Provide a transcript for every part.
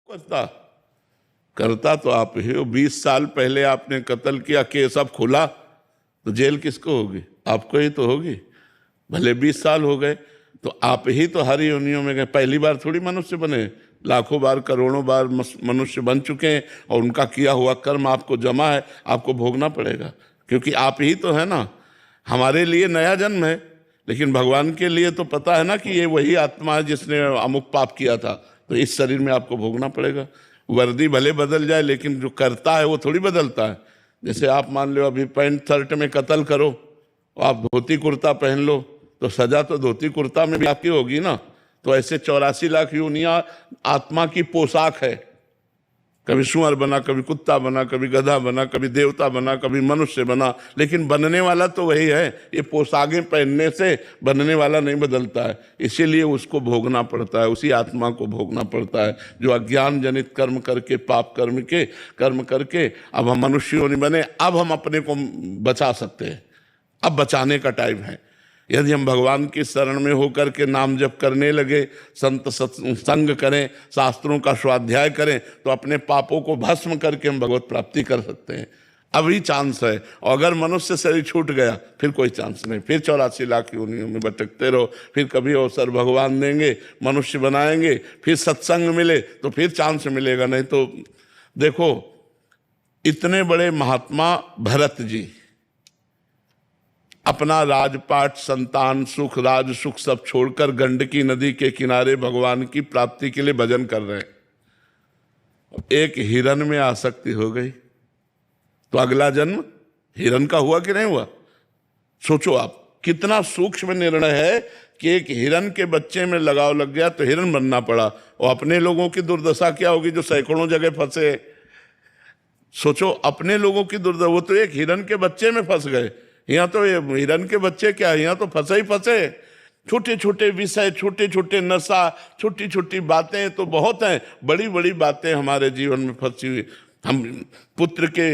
करता करता तो आप ही हो। 20 साल पहले आपने कत्ल किया, केस अब खुला तो जेल किसको होगी? आपको ही तो होगी। भले 20 साल हो गए तो आप ही तो हर योनियों में गए। पहली बार थोड़ी मनुष्य बने, लाखों बार करोड़ों बार मनुष्य बन चुके हैं और उनका किया हुआ कर्म आपको जमा है, आपको भोगना पड़ेगा, क्योंकि आप ही तो है ना। हमारे लिए नया जन्म है, लेकिन भगवान के लिए तो पता है ना कि ये वही आत्मा है जिसने अमुक पाप किया था, तो इस शरीर में आपको भोगना पड़ेगा। वर्दी भले बदल जाए, लेकिन जो करता है वो थोड़ी बदलता है। जैसे आप मान लो अभी पैंट शर्ट में कत्ल करो, आप धोती कुर्ता पहन लो, तो सजा तो धोती कुर्ता में भी आपकी होगी ना। तो ऐसे 84 लाख योनियां आत्मा की पोशाक है। कभी सुअर बना, कभी कुत्ता बना, कभी गधा बना, कभी देवता बना, कभी मनुष्य बना, लेकिन बनने वाला तो वही है। ये पोशाकें पहनने से बनने वाला नहीं बदलता है, इसीलिए उसको भोगना पड़ता है, उसी आत्मा को भोगना पड़ता है जो अज्ञान जनित कर्म करके, पाप कर्म करके अब हम मनुष्यों नहीं बने। अब हम अपने को बचा सकते हैं, अब बचाने का टाइम है। यदि हम भगवान की शरण में होकर के नाम जप करने लगे, संत सत्संग करें, शास्त्रों का स्वाध्याय करें, तो अपने पापों को भस्म करके हम भगवत प्राप्ति कर सकते हैं। अभी चांस है। और अगर मनुष्य शरीर छूट गया फिर कोई चांस नहीं, फिर 84 लाख योनियों में भटकते रहो। फिर कभी अवसर भगवान देंगे, मनुष्य बनाएंगे, फिर सत्संग मिले तो फिर चांस मिलेगा। नहीं तो देखो, इतने बड़े महात्मा भरत जी अपना राजपाट, संतान सुख, राज सुख सब छोड़कर गंडकी नदी के किनारे भगवान की प्राप्ति के लिए भजन कर रहे हैं। एक हिरन में आसक्ति हो गई तो अगला जन्म हिरन का हुआ कि नहीं हुआ? सोचो आप, कितना सूक्ष्म निर्णय है कि एक हिरन के बच्चे में लगाव लग गया तो हिरन बनना पड़ा। और अपने लोगों की दुर्दशा क्या होगी जो सैकड़ों जगह फंसे। सोचो अपने लोगों की दुर्दशा, वो तो एक हिरन के बच्चे में फंस गए। यहाँ तो ये हिरन के बच्चे क्या, यहाँ तो फंसे ही फंसे। छोटे छोटे विषय, छोटे छोटे नशा, छोटी छोटी बातें तो बहुत हैं, बड़ी बड़ी बातें हमारे जीवन में फंसी हुई। हम पुत्र के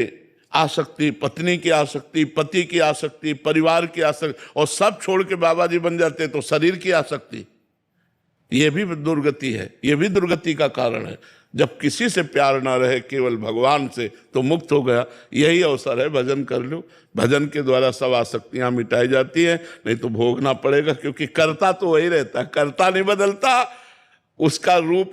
आसक्ति, पत्नी की आसक्ति, पति की आसक्ति, परिवार की आसक्ति, और सब छोड़ के बाबा जी बन जाते तो शरीर की आसक्ति। ये भी दुर्गति है, ये भी दुर्गति का कारण है। जब किसी से प्यार ना रहे, केवल भगवान से, तो मुक्त हो गया। यही अवसर है, भजन कर लो। भजन के द्वारा सब आसक्तियां मिटाई जाती है, नहीं तो भोगना पड़ेगा, क्योंकि कर्ता तो वही रहता है, कर्ता नहीं बदलता, उसका रूप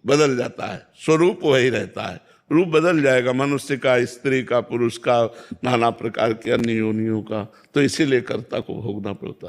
बदल जाता है, स्वरूप वही रहता है। रूप बदल जाएगा मनुष्य का, स्त्री का, पुरुष का, नाना प्रकार के अन्य योनियों का, तो इसीलिए कर्ता को भोगना पड़ता है।